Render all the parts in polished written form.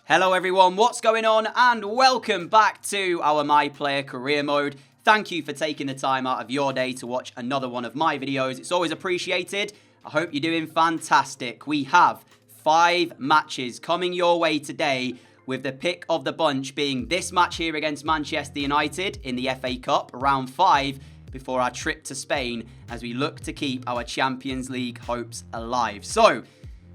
Hello everyone, what's going on? And welcome back to our My Player Career Mode. Thank you for taking the time out of your day to watch another one of my videos. It's always appreciated. I hope you're doing fantastic. We have 5 matches coming your way today, with the pick of the bunch being this match here against Manchester United in the FA Cup, round 5, before our trip to Spain as we look to keep our Champions League hopes alive. So,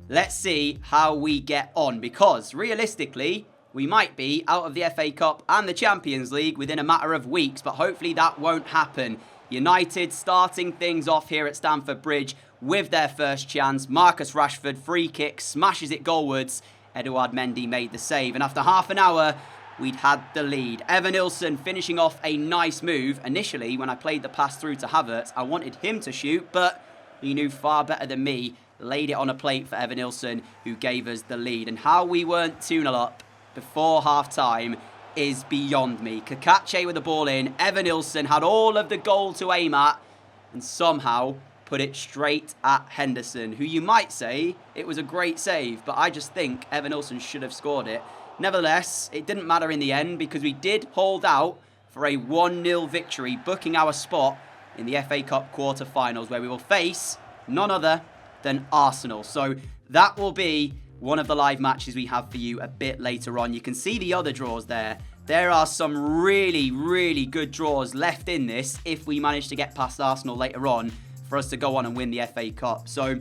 let's see how we get on, because realistically, we might be out of the FA Cup and the Champions League within a matter of weeks, but hopefully that won't happen. United starting things off here at Stamford Bridge with their first chance. Marcus Rashford, free kick, smashes it goalwards. Eduard Mendy made the save, and after half an hour, we'd had the lead. Evanilson finishing off a nice move. Initially, when I played the pass through to Havertz, I wanted him to shoot, but he knew far better than me. Laid it on a plate for Evanilson, who gave us the lead. And how we weren't 2-0 up before half-time is beyond me. Kakache with the ball in. Evanilson had all of the goal to aim at and somehow put it straight at Henderson, who you might say it was a great save, but I just think Evanilson should have scored it. Nevertheless, it didn't matter in the end because we did hold out for a 1-0 victory, booking our spot in the FA Cup quarter-finals, where we will face none other than Arsenal. So that will be one of the live matches we have for you a bit later on. You can see the other draws there. There are some really, really good draws left in this if we manage to get past Arsenal later on for us to go on and win the FA Cup. So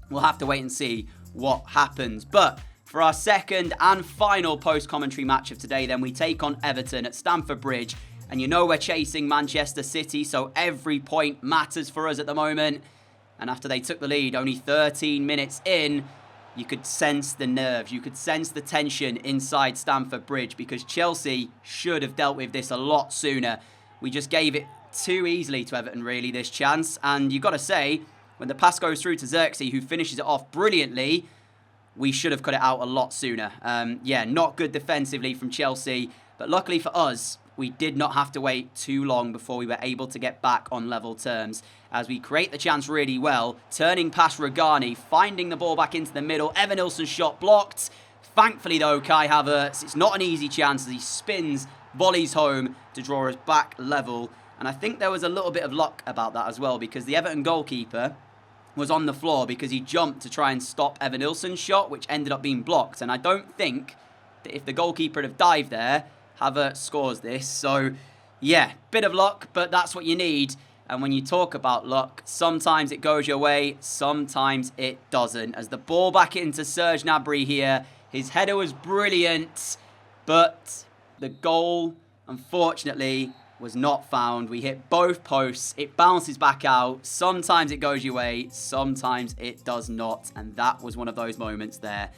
we'll have to wait and see what happens. But for our second and final post-commentary match of today, then we take on Everton at Stamford Bridge. And you know we're chasing Manchester City, so every point matters for us at the moment. And after they took the lead, only 13 minutes in, you could sense the nerves. You could sense the tension inside Stamford Bridge, because Chelsea should have dealt with this a lot sooner. We just gave it too easily to Everton, really, this chance. And you've got to say, when the pass goes through to Xerxes, who finishes it off brilliantly, we should have cut it out a lot sooner. Yeah, not good defensively from Chelsea. But luckily for us, we did not have to wait too long before we were able to get back on level terms, as we create the chance really well, turning past Rugani, finding the ball back into the middle. Evanilson's shot blocked. Thankfully, though, Kai Havertz, it's not an easy chance as he spins, volleys home to draw us back level. And I think there was a little bit of luck about that as well, because the Everton goalkeeper was on the floor because he jumped to try and stop Evanilson's shot, which ended up being blocked. And I don't think that if the goalkeeper had dived there, Havertz scores this. So, yeah, bit of luck, but that's what you need. And when you talk about luck, sometimes it goes your way, sometimes it doesn't. As the ball back into Serge Gnabry here, his header was brilliant, but the goal, unfortunately, was not found. We hit both posts, it bounces back out. Sometimes it goes your way, sometimes it does not. And that was one of those moments there.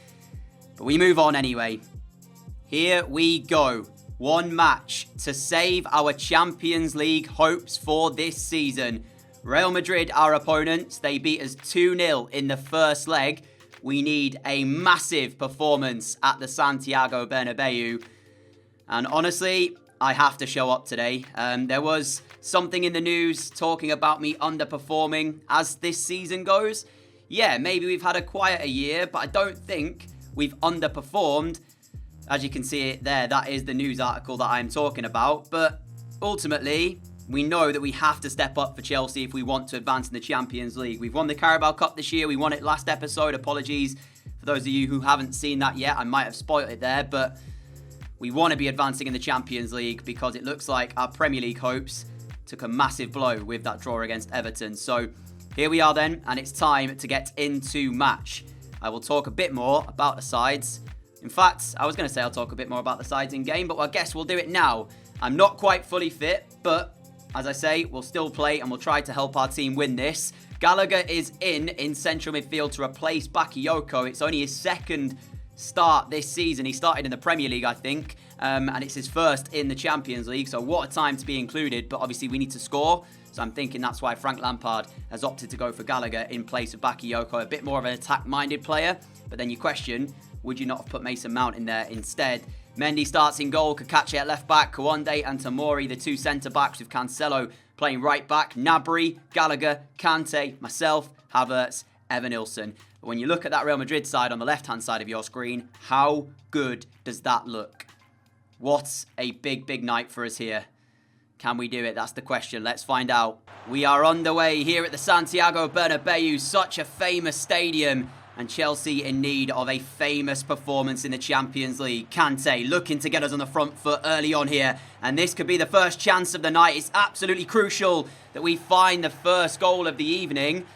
But we move on anyway. Here we go. One match to save our Champions League hopes for this season. Real Madrid, our opponents, they beat us 2-0 in the first leg. We need a massive performance at the Santiago Bernabeu. And honestly, I have to show up today. There was something in the news talking about me underperforming as this season goes. Yeah, maybe we've had a quieter year, but I don't think we've underperformed. As you can see it there, that is the news article that I'm talking about. But ultimately, we know that we have to step up for Chelsea if we want to advance in the Champions League. We've won the Carabao Cup this year. We won it last episode. Apologies for those of you who haven't seen that yet. I might have spoiled it there, but we want to be advancing in the Champions League because it looks like our Premier League hopes took a massive blow with that draw against Everton. So here we are then, and it's time to get into match. I will talk a bit more about the sides. In fact, I was going to say I'll talk a bit more about the sides in game, but I guess we'll do it now. I'm not quite fully fit, but as I say, we'll still play and we'll try to help our team win this. Gallagher is in central midfield to replace Bakayoko. It's only his second start this season. He started in the Premier League, I think, and it's his first in the Champions League, so what a time to be included. But obviously we need to score, so I'm thinking that's why Frank Lampard has opted to go for Gallagher in place of Bakayoko, a bit more of an attack-minded player. But then you question, would you not have put Mason Mount in there instead? Mendy starts in goal, Kakache at left back, Kawande and Tomori, the two centre-backs, with Cancelo playing right back, Gnabry, Gallagher, Kante, myself, Havertz, Evanilson. But when you look at that Real Madrid side on the left-hand side of your screen, how good does that look? What a big, big night for us here. Can we do it? That's the question. Let's find out. We are underway here at the Santiago Bernabeu, such a famous stadium. And Chelsea in need of a famous performance in the Champions League. Kante looking to get us on the front foot early on here. And this could be the first chance of the night. It's absolutely crucial that we find the first goal of the evening.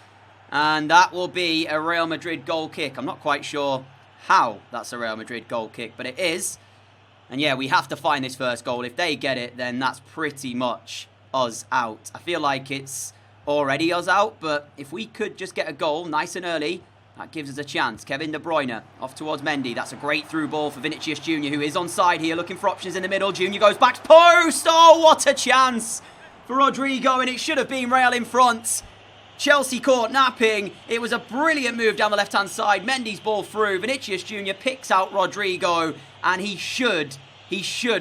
And that will be a Real Madrid goal kick. I'm not quite sure how that's a Real Madrid goal kick, but it is. And yeah, we have to find this first goal. If they get it, then that's pretty much us out. I feel like it's already us out, but if we could just get a goal nice and early, that gives us a chance. Kevin De Bruyne off towards Mendy. That's a great through ball for Vinicius Jr., who is onside here, looking for options in the middle. Jr. goes back to post. Oh, what a chance for Rodrigo, and it should have been Real in front. Chelsea caught napping. It was a brilliant move down the left-hand side. Mendy's ball through. Vinicius Jr. picks out Rodrigo, and he should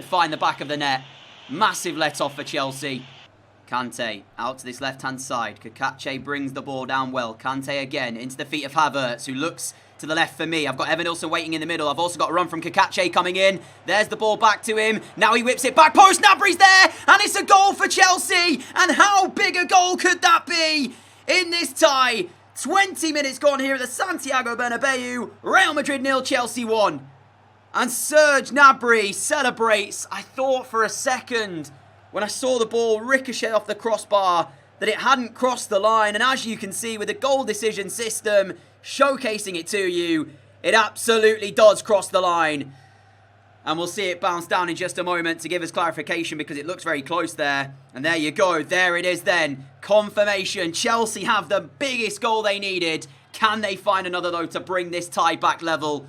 find the back of the net. Massive let-off for Chelsea. Kante out to this left-hand side. Kakache brings the ball down well. Kante again into the feet of Havertz, who looks to the left for me. I've got Evanilson waiting in the middle. I've also got a run from Kakache coming in. There's the ball back to him. Now he whips it back post. Gnabry's there, and it's a goal for Chelsea. And how big a goal could that be in this tie? 20 minutes gone here at the Santiago Bernabeu. Real Madrid 0, Chelsea 1. And Serge Gnabry celebrates. I thought for a second, when I saw the ball ricochet off the crossbar, that it hadn't crossed the line. And as you can see with the goal decision system showcasing it to you, it absolutely does cross the line. And we'll see it bounce down in just a moment to give us clarification, because it looks very close there. And there you go. There it is then. Confirmation. Chelsea have the biggest goal they needed. Can they find another, though, to bring this tie back level?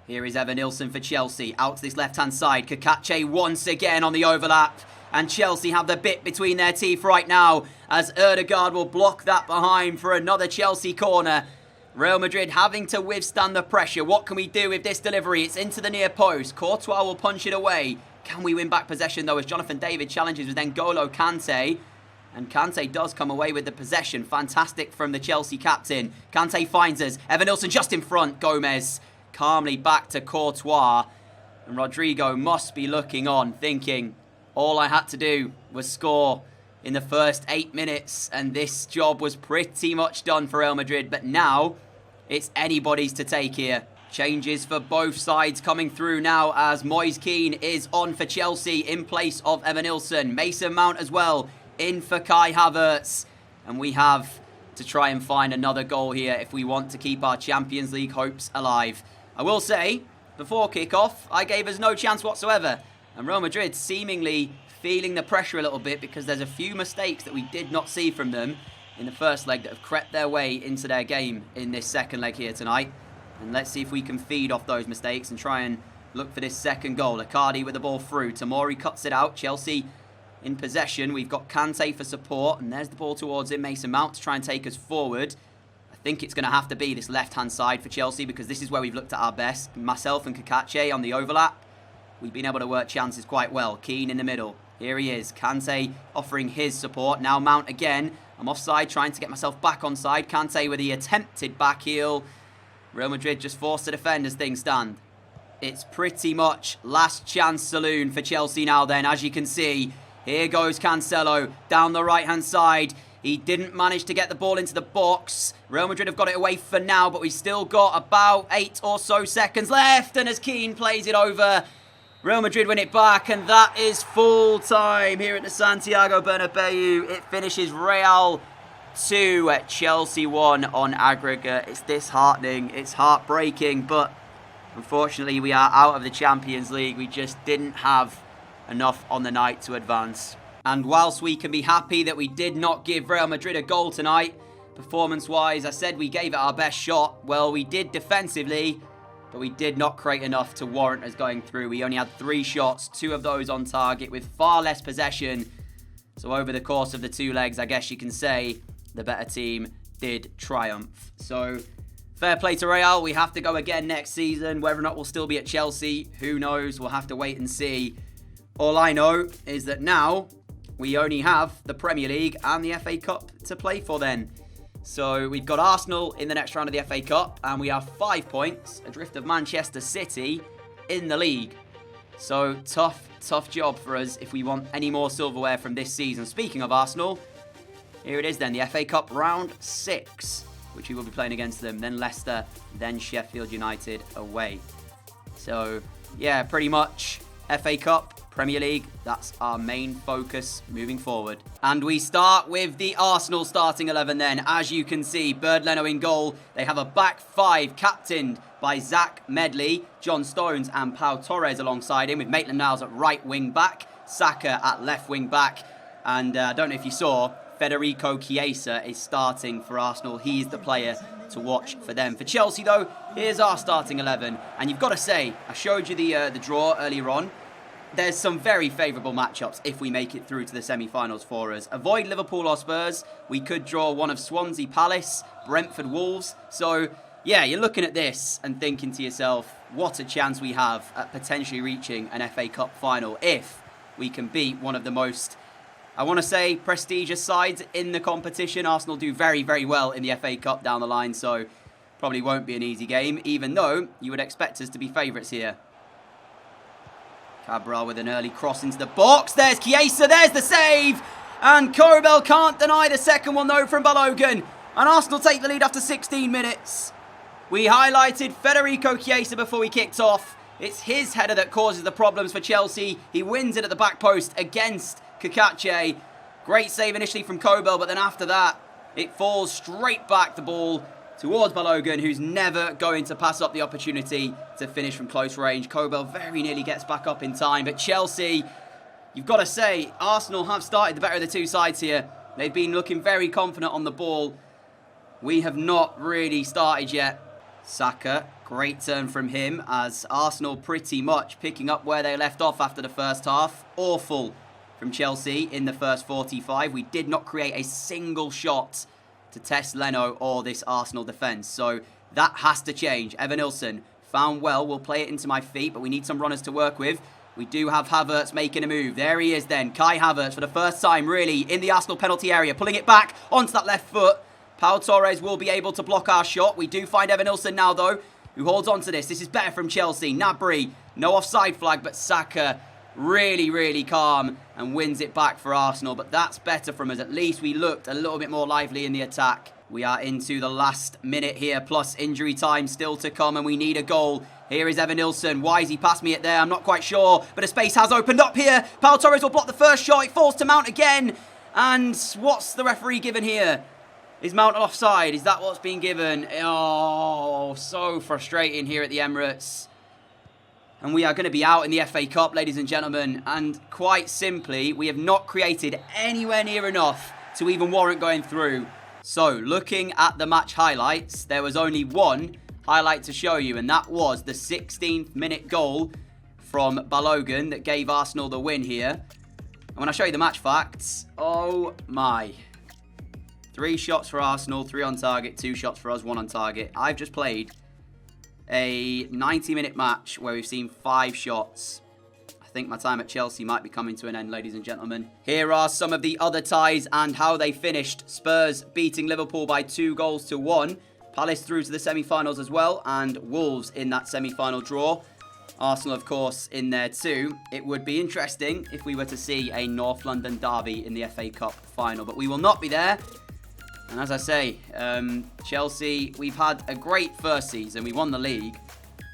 Here is Evanilson for Chelsea. Out to this left-hand side. Kakache once again on the overlap. And Chelsea have the bit between their teeth right now, as Ødegaard will block that behind for another Chelsea corner. Real Madrid having to withstand the pressure. What can we do with this delivery? It's into the near post. Courtois will punch it away. Can we win back possession, though, as Jonathan David challenges with N'Golo Kante? And Kante does come away with the possession. Fantastic from the Chelsea captain. Kante finds us. Evanilson just in front. Gomez calmly back to Courtois. And Rodrigo must be looking on, thinking, all I had to do was score in the first 8 minutes, and this job was pretty much done for Real Madrid. But now, it's anybody's to take here. Changes for both sides coming through now, as Moise Kean is on for Chelsea in place of Evanilson. Mason Mount as well in for Kai Havertz. And we have to try and find another goal here if we want to keep our Champions League hopes alive. I will say, before kick-off, I gave us no chance whatsoever. And Real Madrid seemingly feeling the pressure a little bit, because there's a few mistakes that we did not see from them in the first leg that have crept their way into their game in this second leg here tonight. And let's see if we can feed off those mistakes and try and look for this second goal. Icardi with the ball through. Tomori cuts it out. Chelsea in possession. We've got Kante for support, and there's the ball towards him. Mason Mount to try and take us forward. I think it's going to have to be this left-hand side for Chelsea, because this is where we've looked at our best. Myself and Kakache on the overlap. We've been able to work chances quite well. Keane in the middle. Here he is. Kante offering his support. Now Mount again. I'm offside, trying to get myself back onside. Kante with the attempted back heel. Real Madrid just forced to defend as things stand. It's pretty much last chance saloon for Chelsea now then, as you can see. Here goes Cancelo down the right-hand side. He didn't manage to get the ball into the box. Real Madrid have got it away for now, but we've still got about 8 or so seconds left. And as Keane plays it over, Real Madrid win it back, and that is full time here at the Santiago Bernabeu. It finishes Real 2, Chelsea 1 on aggregate. It's disheartening, it's heartbreaking, but unfortunately we are out of the Champions League. We just didn't have enough on the night to advance. And whilst we can be happy that we did not give Real Madrid a goal tonight, performance-wise, I said we gave it our best shot. Well, we did defensively, but we did not create enough to warrant us going through. We only had 3 shots, 2 of those on target with far less possession. So over the course of the 2 legs, I guess you can say the better team did triumph. So fair play to Real. We have to go again next season. Whether or not we'll still be at Chelsea, who knows? We'll have to wait and see. All I know is that now we only have the Premier League and the FA Cup to play for then. So we've got Arsenal in the next round of the FA Cup, and we have 5 points adrift of Manchester City in the league. So tough job for us if we want any more silverware from this season. Speaking of Arsenal, here it is then, the FA Cup round 6, which we will be playing against them. Then Leicester, then Sheffield United away. So yeah, pretty much FA Cup, Premier League, that's our main focus moving forward. And we start with the Arsenal starting 11 then. As you can see, Bernd Leno in goal. They have a back 5 captained by Zach Medley, John Stones and Pau Torres alongside him, with Maitland-Niles at right wing back, Saka at left wing back. And I don't know if you saw, Federico Chiesa is starting for Arsenal. He's the player to watch for them. For Chelsea though, here's our starting 11. And you've got to say, I showed you the draw earlier on. There's some very favourable matchups if we make it through to the semi-finals for us. Avoid Liverpool or Spurs. We could draw one of Swansea Palace, Brentford Wolves. So, yeah, you're looking at this and thinking to yourself, what a chance we have at potentially reaching an FA Cup final if we can beat one of the most, I want to say, prestigious sides in the competition. Arsenal do very, very well in the FA Cup down the line, so probably won't be an easy game, even though you would expect us to be favourites here. Cabral with an early cross into the box. There's Chiesa, there's the save. And Kobel can't deny the second one though from Balogun. And Arsenal take the lead after 16 minutes. We highlighted Federico Chiesa before we kicked off. It's his header that causes the problems for Chelsea. He wins it at the back post against Kakache. Great save initially from Kobel, but then after that, it falls straight back the ball towards Balogun, who's never going to pass up the opportunity to finish from close range. Kobel very nearly gets back up in time, but Chelsea, you've got to say, Arsenal have started the better of the two sides here. They've been looking very confident on the ball. We have not really started yet. Saka, great turn from him, as Arsenal pretty much picking up where they left off after the first half. Awful from Chelsea in the first 45. We did not create a single shot to test Leno or this Arsenal defence. So that has to change. Evanilson found well. We'll play it into my feet, but we need some runners to work with. We do have Havertz making a move. There he is then. Kai Havertz for the first time, really, in the Arsenal penalty area. Pulling it back onto that left foot. Pau Torres will be able to block our shot. We do find Evanilson now, though, who holds on to this. This is better from Chelsea. Gnabry, no offside flag, but Saka really calm and wins it back for Arsenal. But that's better from us. At least we looked a little bit more lively in the attack. We are into the last minute here, plus injury time still to come, and we need a goal. Here is Evanilson. Why has he passed me it there? I'm not quite sure, but a space has opened up here. Pau Torres will block the first shot. It falls to Mount again. And what's the referee given here? Is Mount offside? Is that what's being given? Oh, so frustrating here at the Emirates. And we are going to be out in the FA Cup, ladies and gentlemen. And quite simply, we have not created anywhere near enough to even warrant going through. So, looking at the match highlights, there was only one highlight to show you, and that was the 16th minute goal from Balogun that gave Arsenal the win here. And when I show you the match facts, oh my. 3 shots for Arsenal, 3 on target, 2 shots for us, 1 on target. I've just played a 90-minute match where we've seen 5 shots. I think my time at Chelsea might be coming to an end, ladies and gentlemen. Here are some of the other ties and how they finished. Spurs beating Liverpool by 2-1. Palace through to the semi-finals as well, and Wolves in that semi-final draw. Arsenal, of course, in there too. It would be interesting if we were to see a North London derby in the FA Cup final, but we will not be there. And as I say, Chelsea, we've had a great first season. We won the league,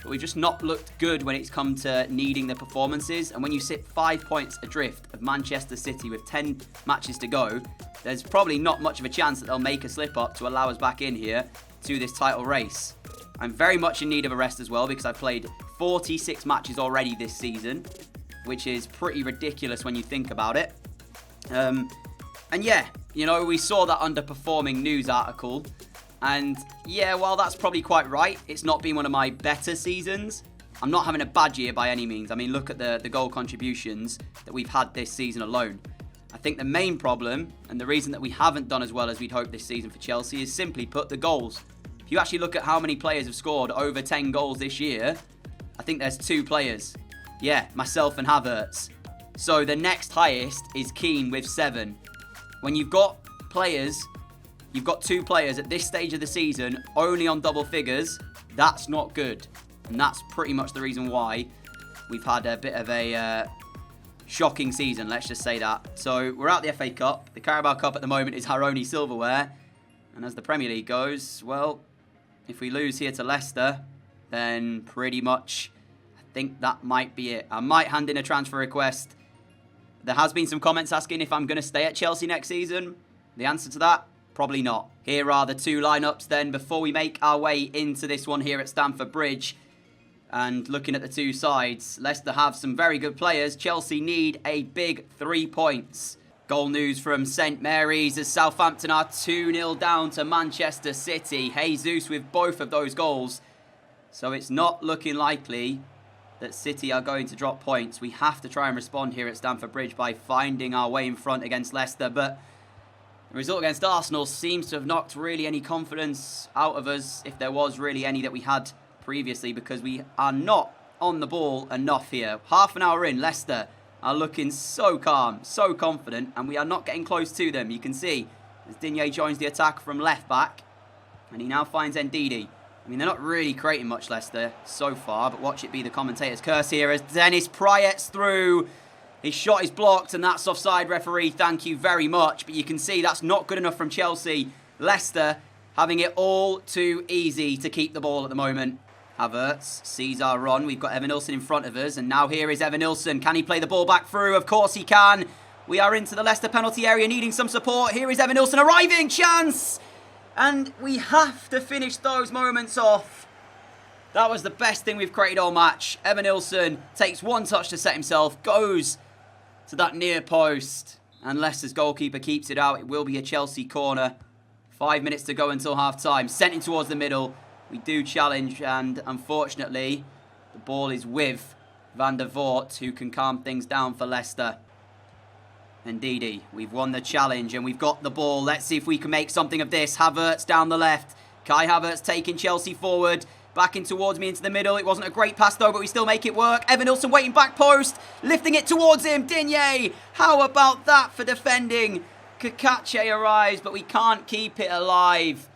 but we've just not looked good when it's come to needing the performances. And when you sit 5 points adrift of Manchester City with 10 matches to go, there's probably not much of a chance that they'll make a slip-up to allow us back in here to this title race. I'm very much in need of a rest as well, because I've played 46 matches already this season, which is pretty ridiculous when you think about it. And yeah, you know, we saw that underperforming news article. And yeah, while that's probably quite right, it's not been one of my better seasons. I'm not having a bad year by any means. I mean, look at the goal contributions that we've had this season alone. I think the main problem, and the reason that we haven't done as well as we'd hoped this season for Chelsea, is simply put the goals. If you actually look at how many players have scored over 10 goals this year, I think there's 2 players. Yeah, myself and Havertz. So the next highest is Keane with 7. When you've got players, you've got 2 players at this stage of the season only on double figures, that's not good. And that's pretty much the reason why we've had a bit of a shocking season, let's just say that. So we're out the FA Cup. The Carabao Cup at the moment is our only silverware. And as the Premier League goes, well, if we lose here to Leicester, then pretty much I think that might be it. I might hand in a transfer request. There has been some comments asking if I'm going to stay at Chelsea next season. The answer to that, probably not. Here are the 2 lineups then before we make our way into this one here at Stamford Bridge. And looking at the 2 sides, Leicester have some very good players. Chelsea need a big 3 points. Goal news from St Mary's as Southampton are 2-0 down to Manchester City. Jesus with both of those goals. So it's not looking likely that City are going to drop points. We have to try and respond here at Stamford Bridge by finding our way in front against Leicester. But the result against Arsenal seems to have knocked really any confidence out of us, if there was really any that we had previously, because we are not on the ball enough here. Half an hour in, Leicester are looking so calm, so confident, and we are not getting close to them. You can see as Digne joins the attack from left back, and he now finds Ndidi. I mean, they're not really creating much, Leicester, so far, but watch it be the commentator's curse here as Dennis Prayet's through. His shot is blocked, and that's offside, referee. Thank you very much. But you can see that's not good enough from Chelsea. Leicester having it all too easy to keep the ball at the moment. Havertz sees our run. We've got Evanilson in front of us, and now here is Evanilson. Can he play the ball back through? Of course he can. We are into the Leicester penalty area, needing some support. Here is Evanilson arriving. Chance! And we have to finish those moments off. That was the best thing we've created all match. Evanilson takes 1 touch to set himself, goes to that near post, and Leicester's goalkeeper keeps it out. It will be a Chelsea corner. 5 minutes to go until half-time. Sent in towards the middle. We do challenge, and unfortunately, the ball is with Van der Voort, who can calm things down for Leicester. Ndidi, we've won the challenge and we've got the ball. Let's see if we can make something of this. Havertz down the left. Kai Havertz taking Chelsea forward. Back in towards me into the middle. It wasn't a great pass though, but we still make it work. Evanilson waiting back post. Lifting it towards him. Digne. How about that for defending? Kakache arrives, but we can't keep it alive.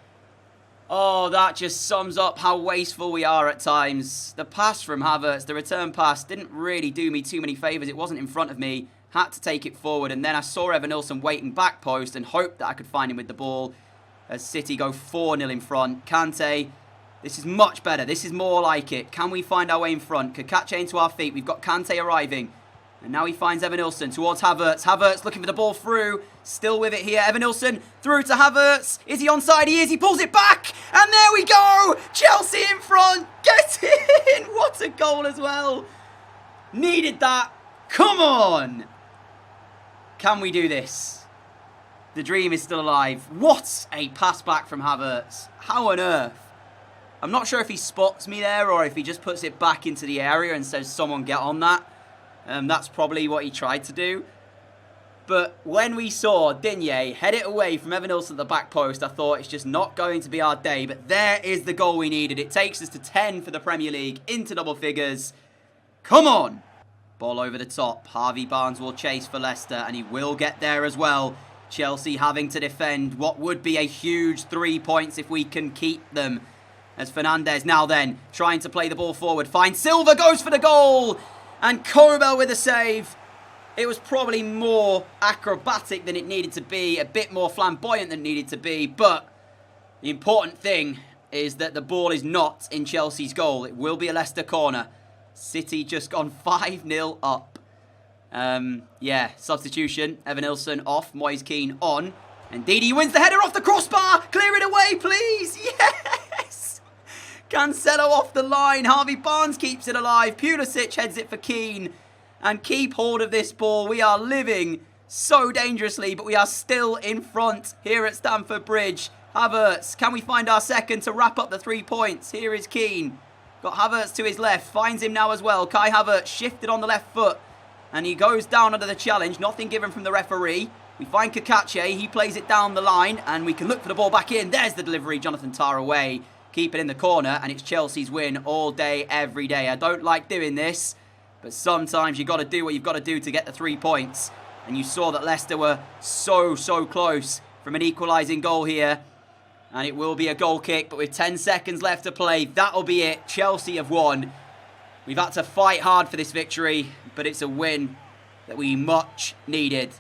Oh, that just sums up how wasteful we are at times. The pass from Havertz, the return pass, didn't really do me too many favours. It wasn't in front of me. Had to take it forward, and then I saw Evanilson waiting back post and hoped that I could find him with the ball as City go 4-0 in front. Kante, this is much better. This is more like it. Can we find our way in front? Kakache into our feet. We've got Kante arriving. And now he finds Evanilson towards Havertz. Havertz looking for the ball through. Still with it here. Evanilson through to Havertz. Is he onside? He is. He pulls it back. And there we go. Chelsea in front. Get in. What a goal as well. Needed that. Come on. Can we do this? The dream is still alive. What a pass back from Havertz. How on earth? I'm not sure if he spots me there or if he just puts it back into the area and says, someone get on that. That's probably what he tried to do. But when we saw Digne head it away from Evanilson at the back post, I thought it's just not going to be our day. But there is the goal we needed. It takes us to 10 for the Premier League, into double figures. Come on! Ball over the top. Harvey Barnes will chase for Leicester, and he will get there as well. Chelsea having to defend what would be a huge 3 points if we can keep them. As Fernandes now then trying to play the ball forward. Finds Silva, goes for the goal. And Kobel with a save. It was probably more acrobatic than it needed to be. A bit more flamboyant than it needed to be. But the important thing is that the ball is not in Chelsea's goal. It will be a Leicester corner. City just gone 5-0 up. Yeah, substitution. Evanilson off. Moise Keane on. And Ndidi wins the header off the crossbar. Clear it away, please. Yes! Cancelo off the line. Harvey Barnes keeps it alive. Pulisic heads it for Keane. And keep hold of this ball. We are living so dangerously, but we are still in front here at Stamford Bridge. Havertz, can we find our second to wrap up the 3 points? Here is Keane. Got Havertz to his left. Finds him now as well. Kai Havertz shifted on the left foot. And he goes down under the challenge. Nothing given from the referee. We find Kakache. He plays it down the line. And we can look for the ball back in. There's the delivery. Jonathan Tah away. Keep it in the corner. And it's Chelsea's win all day, every day. I don't like doing this. But sometimes you've got to do what you've got to do to get the 3 points. And you saw that Leicester were so close from an equalising goal here. And it will be a goal kick, but with 10 seconds left to play, that'll be it. Chelsea have won. We've had to fight hard for this victory, but it's a win that we much needed.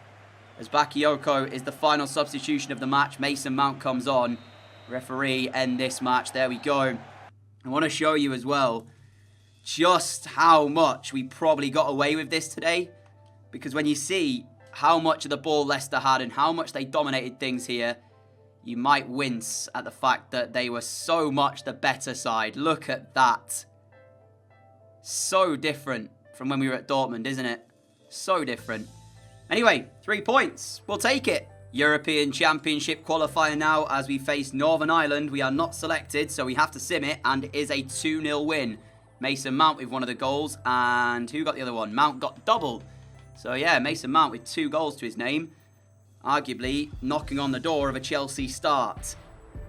As Bakayoko is the final substitution of the match, Mason Mount comes on. Referee end this match. There we go. I want to show you as well just how much we probably got away with this today. Because when you see how much of the ball Leicester had and how much they dominated things here, you might wince at the fact that they were so much the better side. Look at that. So different from when we were at Dortmund, isn't it? So different. Anyway, 3 points. We'll take it. European Championship qualifier now as we face Northern Ireland. We are not selected, so we have to sim it, and it is a 2-0 win. Mason Mount with one of the goals, and who got the other one? Mount got double. So yeah, Mason Mount with 2 goals to his name. Arguably knocking on the door of a Chelsea start.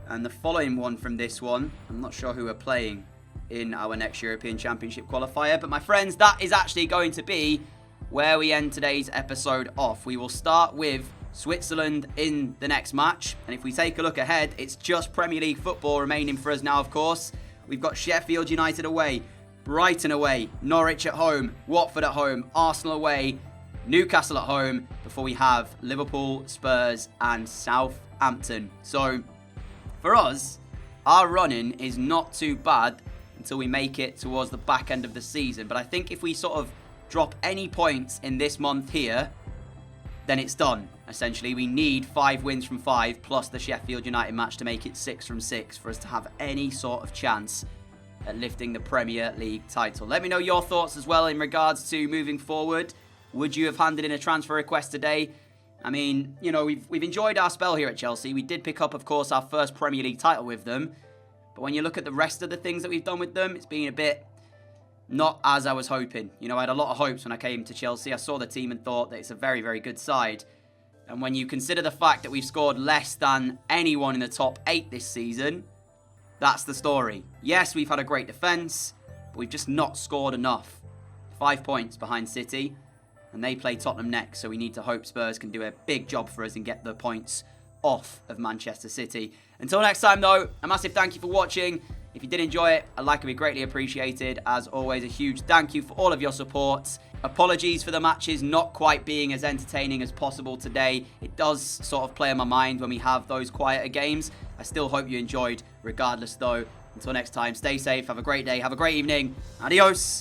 And the following one from this one, I'm not sure who we're playing in our next European Championship qualifier. But my friends, that is actually going to be where we end today's episode off. We will start with Switzerland in the next match. And if we take a look ahead, it's just Premier League football remaining for us now, of course. We've got Sheffield United away, Brighton away, Norwich at home, Watford at home, Arsenal away, Newcastle at home, before we have Liverpool, Spurs and Southampton. So for us, our running is not too bad until we make it towards the back end of the season. But I think if we sort of drop any points in this month here, then it's done. Essentially, we need 5 wins from 5 plus the Sheffield United match to make it 6 from 6 for us to have any sort of chance at lifting the Premier League title. Let me know your thoughts as well in regards to moving forward. Would you have handed in a transfer request today? I mean, you know, we've enjoyed our spell here at Chelsea. We did pick up, of course, our first Premier League title with them. But when you look at the rest of the things that we've done with them, it's been a bit not as I was hoping. You know, I had a lot of hopes when I came to Chelsea. I saw the team and thought that it's a very, very good side. And when you consider the fact that we've scored less than anyone in the top 8 this season, that's the story. Yes, we've had a great defence, but we've just not scored enough. 5 points behind City. And they play Tottenham next, so we need to hope Spurs can do a big job for us and get the points off of Manchester City. Until next time, though, a massive thank you for watching. If you did enjoy it, a like would be greatly appreciated. As always, a huge thank you for all of your support. Apologies for the matches not quite being as entertaining as possible today. It does sort of play on my mind when we have those quieter games. I still hope you enjoyed regardless, though. Until next time, stay safe, have a great day, have a great evening. Adios.